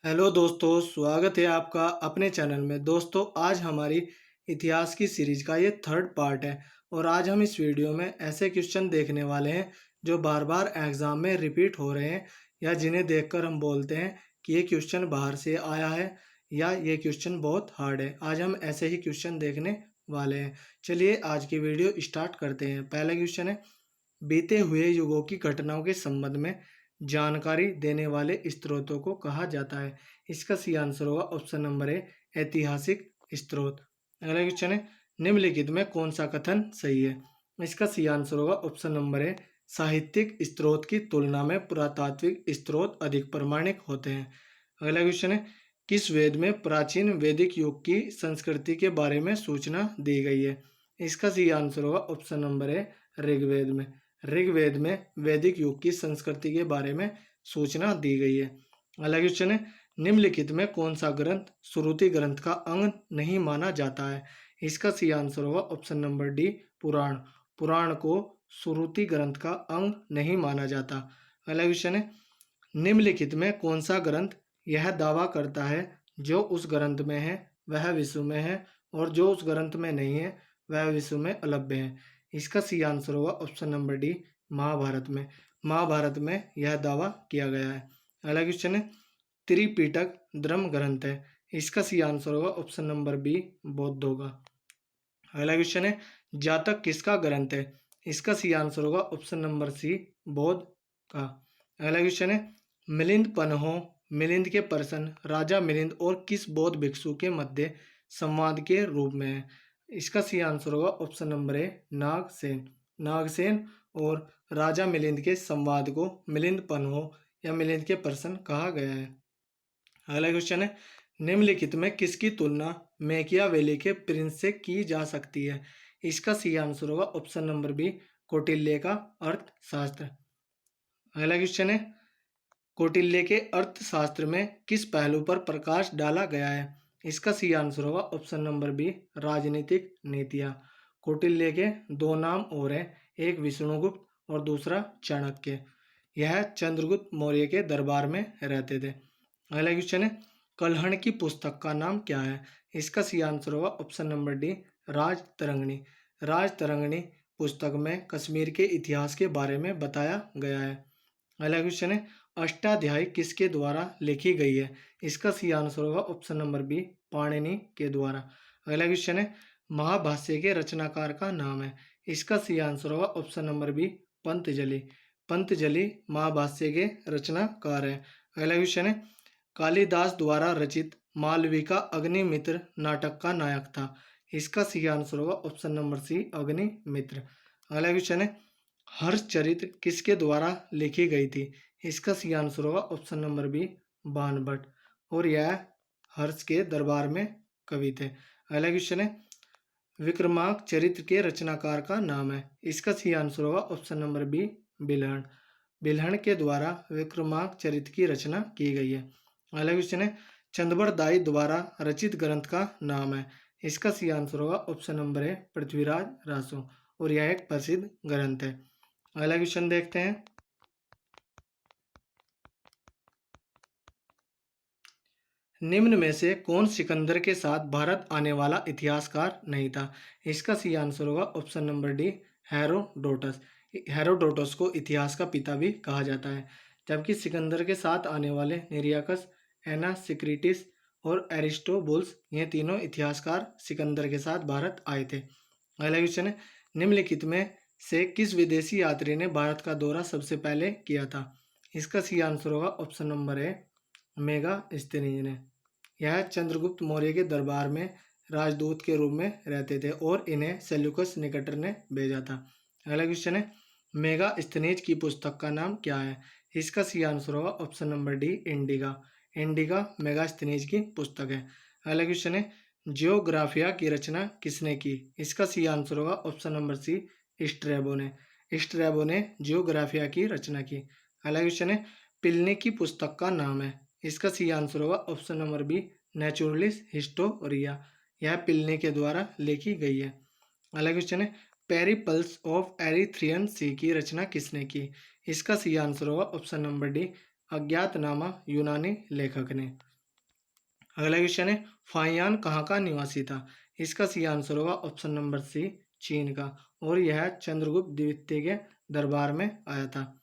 Hello दोस्तों, स्वागत है आपका अपने चैनल में। दोस्तों, आज हमारी इतिहास की सीरीज का ये थर्ड पार्ट है और आज हम इस वीडियो में ऐसे क्वेश्चन देखने वाले हैं जो बार बार एग्जाम में रिपीट हो रहे हैं या जिन्हें देखकर हम बोलते हैं कि ये क्वेश्चन बाहर से आया है या ये क्वेश्चन बहुत हार्ड है। आज हम ऐसे ही क्वेश्चन देखने वाले हैं। चलिए आज की वीडियो स्टार्ट करते हैं। पहला क्वेश्चन है, बीते हुए युगों की घटनाओं के संबंध में जानकारी देने वाले स्रोतों को कहा जाता है। इसका सही आंसर होगा ऑप्शन नंबर ए, ऐतिहासिक स्रोत। अगला क्वेश्चन है, निम्नलिखित में कौन सा कथन सही है। इसका सही आंसर होगा ऑप्शन नंबर ए, साहित्यिक स्रोत की तुलना में पुरातात्विक स्रोत अधिक प्रमाणिक होते हैं। अगला क्वेश्चन है, किस वेद में प्राचीन वैदिक युग की संस्कृति के बारे में सूचना दी गई है। इसका सही आंसर होगा ऑप्शन नंबर ए, ऋग्वेद में। ऋग्वेद में वैदिक युग की संस्कृति के बारे में सूचना दी गई है। अगला क्वेश्चन है, निम्नलिखित में कौन सा ग्रंथ श्रुति ग्रंथ का अंग नहीं माना जाता है। इसका सही आंसर होगा ऑप्शन नंबर डी, पुराण। पुराण को श्रुति ग्रंथ का अंग नहीं माना जाता। अगला क्वेश्चन है, निम्नलिखित में कौन सा ग्रंथ यह दावा करता है जो उस ग्रंथ में है वह विश्व में है और जो उस ग्रंथ में नहीं है वह विश्व में अलभ्य है। इसका सही आंसर होगा ऑप्शन नंबर डी, महाभारत में। महाभारत में यह दावा किया गया है। अगला क्वेश्चन है, त्रिपिटक धर्म ग्रंथ है। इसका सही आंसर होगा ऑप्शन नंबर बी, बौद्धों का। अगला क्वेश्चन है, जातक किसका ग्रंथ है। इसका सही आंसर होगा ऑप्शन नंबर सी, बौद्ध का। अगला क्वेश्चन है, मिलिंद पन्हो, मिलिंद के प्रश्न राजा मिलिंद और किस बौद्ध भिक्षु के मध्य संवाद के रूप में है। इसका सही आंसर होगा option number A, Nagasena. Nagasena और राजा मिलिंद के संवाद को मिलिंद पन्हो या मिलिंद के प्रश्न कहा गया है। अगला क्वेश्चन है, निम्नलिखित में किसकी तुलना मैकियावेली के प्रिंस से की जा सकती है। इसका सही आंसर होगा ऑप्शन नंबर बी, कौटिल्य का अर्थशास्त्र। अगला क्वेश्चन है, कौटिल्य के अर्थशास्त्र में किस पहलू पर प्रकाश डाला गया है। इसका सही आंसर होगा ऑप्शन नंबर बी, राजनीतिक नीतियाँ। कौटिल्य के दो नाम और हैं, एक विष्णुगुप्त और दूसरा चाणक्य। यह चंद्रगुप्त मौर्य के दरबार में रहते थे। अगला क्वेश्चन है, कल्हण की पुस्तक का नाम क्या है। इसका सही आंसर होगा option number D, Rajatarangini. Rajatarangini पुस्तक में कश्मीर के इतिहास के बारे में बताया गया है। अगला क्वेश्चन है, अष्टाध्यायी किसके द्वारा लिखी गई है। इसका सही आंसर होगा ऑप्शन नंबर बी, पाणिनि के द्वारा। अगला क्वेश्चन है, महाभाष्य के रचनाकार का नाम है। इसका सही आंसर होगा option number B, Patanjali. Patanjali Mahabhashya के रचनाकार है। अगला क्वेश्चन है, कालिदास द्वारा रचित मालविका अग्निमित्र नाटक का नायक था। इसका सही आंसर होगा ऑप्शन नंबर सी, अग्निमित्र। अगला क्वेश्चन है, हर्षचरित किसके द्वारा लिखी गई थी। इसका सही आंसर होगा ऑप्शन नंबर बी, बाणभट्ट। और यह हर्ष के दरबार में कवि थे। अगला क्वेश्चन है, विक्रमांक चरित्र के रचनाकार का नाम है। इसका सही आंसर होगा option number B, Bilhan. Bilhan के द्वारा विक्रमांक चरित्र की रचना की गई है। अगला क्वेश्चन है, चंदबरदाई द्वारा रचित ग्रंथ का नाम है। इसका सही आंसर होगा ऑप्शन नंबर है, पृथ्वीराज रासो। और यह एक प्रसिद्ध ग्रंथ है। अगला क्वेश्चन देखते हैं, निम्न में से कौन सिकंदर के साथ भारत आने वाला इतिहासकार नहीं था। इसका सही आंसर होगा option number D, Herodotus. Herodotus को इतिहास का पिता भी कहा जाता है। जबकि सिकंदर के साथ आने वाले निरियाकस, एनासिक्रिटिस और एरिस्टोबुल्स, ये तीनों इतिहासकार सिकंदर के साथ भारत आए थे। अगला क्वेश्चन है, निम्नलिखित में से किस विदेशी यात्री ने भारत का दौरा सबसे पहले किया था। इसका सही आंसर होगा ऑप्शन नंबर ए, मेगास्थनीज ने। यह चंद्रगुप्त मौर्य के दरबार में राजदूत के रूप में रहते थे और इन्हें सेल्यूकस निकेटर ने भेजा था। अगला क्वेश्चन है, मेगास्थनीज की पुस्तक का नाम क्या है। इसका सही आंसर होगा option number D, indica. Indica Megasthenes की पुस्तक है। अगला क्वेश्चन है, जियोग्राफिया की रचना किसने की। इसका सही आंसर होगा ऑप्शन नंबर सी, स्ट्रैबो ने। स्ट्रैबो ने जियोग्राफिया की रचना की। अगला क्वेश्चन है, प्लिनी की पुस्तक का नाम है। इसका सही आंसर होगा option number B, Naturalis Historia. यह प्लिनी के द्वारा लिखी गई है। अगला क्वेश्चन है, पेरिपल्स ऑफ एरिथ्रियन सी की रचना किसने की। इसका सही आंसर होगा ऑप्शन नंबर डी, अज्ञातनामा यूनानी लेखक ने। अगला क्वेश्चन है, फाहियान कहाँ का निवासी था? इसका सही आंसर होगा ऑप्शन नंबर सी, चीन का, और यह चंद्रगुप्त द्वितीय के दरबार में आया था।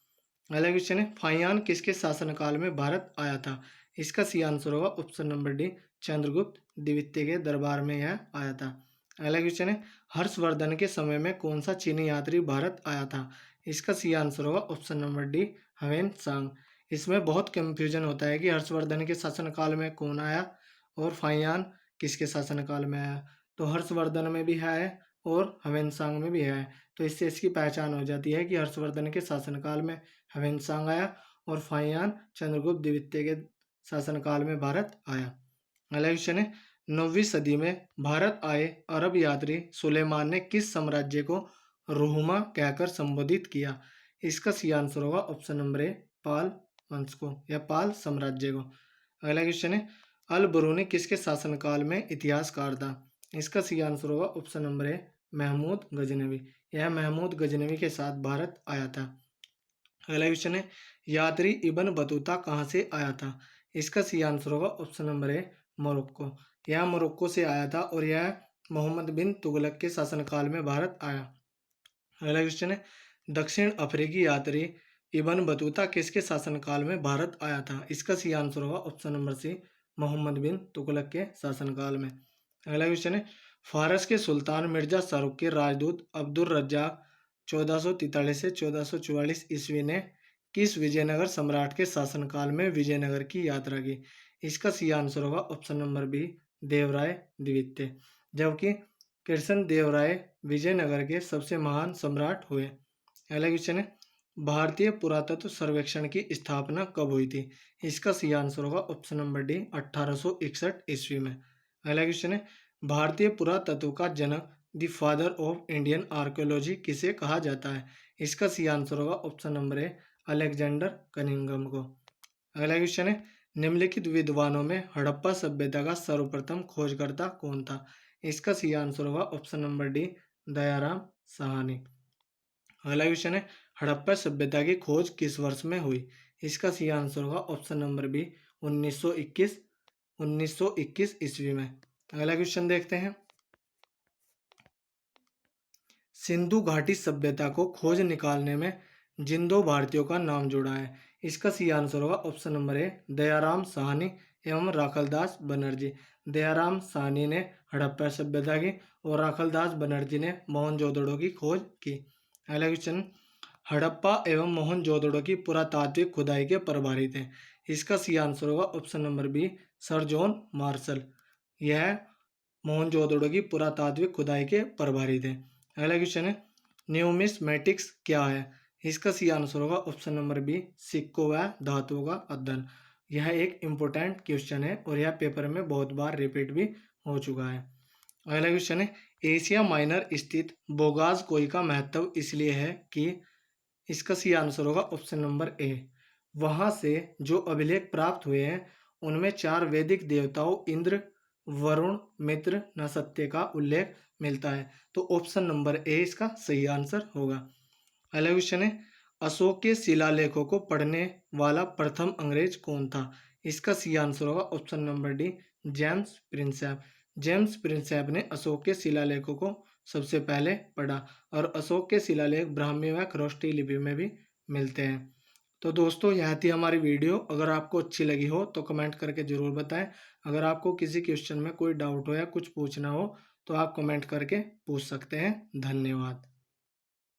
अगला क्वेश्चन है, फाहियान किसके शासनकाल में भारत आया था? इसका सही आंसर होगा ऑप्शन नंबर डी, चंद्रगुप्त द्वितीय के दरबार में यह आया था। अगला क्वेश्चन है, हर्षवर्धन के समय में कौन सा चीनी यात्री भारत आया था? इसका सही आंसर होगा ऑप्शन नंबर डी, ह्वेन सांग। इसमें बहुत कंफ्यूजन होता है कि हर्षवर्धन के शासनकाल में कौन आया और फाहियान किसके शासनकाल में आया। तो हर्षवर्धन में भी है और ह्वेन सांग में भी है, तो इससे इसकी पहचान हो जाती है कि हर्षवर्धन के शासनकाल में ह्वेन सांग आया और फाहियान चंद्रगुप्त द्वितीय के शासनकाल में भारत आया। अगला क्वेश्चन है, 9वीं सदी में भारत आए अरब यात्री सुलेमान ने किस साम्राज्य को रुहुमा कहकर संबोधित किया? इसका सही आंसर होगा ऑप्शन नंबर ए, पाल वंश को या पाल साम्राज्य को। अगला क्वेश्चन है, अल बरूनी किसके शासनकाल में इतिहासकार था? इसका सही आंसर होगा option number A, Mahmud Ghaznavi. यह महमूद गजनवी के साथ भारत आया था। अगला क्वेश्चन है, यात्री इब्न बतूता कहाँ से आया था? इसका सही आंसर होगा ऑप्शन नंबर ए, मोरक्को। यह मोरक्को से आया था और यह मोहम्मद बिन तुगलक के शासनकाल में भारत आया। अगला क्वेश्चन है, दक्षिण अफ्रीकी यात्री इब्न बतूता किसके शासनकाल में भारत आया था? इसका सही आंसर होगा ऑप्शन नंबर सी, मोहम्मद बिन तुगलक के शासनकाल में। अगला क्वेश्चन है, फारस के सुल्तान मिर्जा शाहरुख के राजदूत अब्दुल रज्जाक 1443 से 1444 ईस्वी ने किस विजयनगर सम्राट के शासनकाल में विजयनगर की यात्रा की? इसका सही आंसर होगा ऑप्शन नंबर बी, देवराय द्वितीय। जबकि कृष्ण देवराय विजयनगर के सबसे महान सम्राट हुए। अगला क्वेश्चन है, भारतीय पुरातत्व सर्वेक्षण की स्थापना कब हुई थी? इसका सही आंसर होगा ऑप्शन नंबर डी, 1861 ईस्वी में। अगला क्वेश्चन है, भारतीय पुरातत्व का जनक the father of Indian archaeology किसे कहा जाता है? इसका सही आंसर होगा option number A, Alexander Cunningham को। अगला क्वेश्चन है, निम्नलिखित विद्वानों में हड़प्पा सभ्यता का सर्वप्रथम खोजकर्ता कौन था? इसका सही आंसर होगा option number D, Dayaram Sahni. अगला क्वेश्चन है, हड़प्पा सभ्यता की खोज किस वर्ष में हुई? इसका सही आंसर होगा ऑप्शन नंबर बी, 1921 ईस्वी में। अगला क्वेश्चन देखते हैं, सिंधु घाटी सभ्यता को खोज निकालने में जिन दो भारतीयों का नाम जुड़ा है? इसका सही आंसर होगा ऑप्शन नंबर ए, दयाराम साहनी एवं राखलदास बनर्जी। दयाराम साहनी ने हड़प्पा सभ्यता की और राखलदास बनर्जी ने मोहनजोदड़ो की खोज की। अगला क्वेश्चन, हड़प्पा एवं मोहनजोदड़ो की पुरातात्विक खुदाई के प्रभारी थे? इसका सही आंसर होगा option number B, sir John Marshall. यह मोहनजोदड़ो की पुरातात्विक खुदाई के प्रभारी थे। अगला क्वेश्चन है, न्यूमिस्मेटिक्स क्या है? इसका सही आंसर होगा ऑप्शन नंबर बी, सिक्कों व धातुओं का अध्ययन। यह एक इम्पोर्टेंट क्वेश्चन है और यह पेपर में बहुत बार रिपीट भी हो चुका है। अगला क्वेश्चन है, एशिया माइनर स्थित बोगाज कोई का महत्व इसलिए है कि? इसका सही आंसर होगा ऑप्शन नंबर ए, वहां से जो अभिलेख प्राप्त हुए हैं उनमें 4 वैदिक देवताओं इंद्र, वरुण, मित्र, नसत्य का उल्लेख मिलता है। तो ऑप्शन नंबर ए इसका सही आंसर होगा। अगला क्वेश्चन है, अशोक के शिलालेखों को पढ़ने वाला प्रथम अंग्रेज कौन था? इसका सही आंसर होगा option number D, James Prinsep. James Prinsep ने अशोक के शिलालेखों को सबसे पहले पढ़ा और अशोक के शिलालेख ब्राह्मी व खरोष्टी लिपि में भी मिलते हैं। तो दोस्तों, यह थी हमारी वीडियो। अगर आपको अच्छी लगी हो तो कमेंट करके ज़रूर बताएं। अगर आपको किसी क्वेश्चन में कोई डाउट हो या कुछ पूछना हो तो आप कमेंट करके पूछ सकते हैं। धन्यवाद।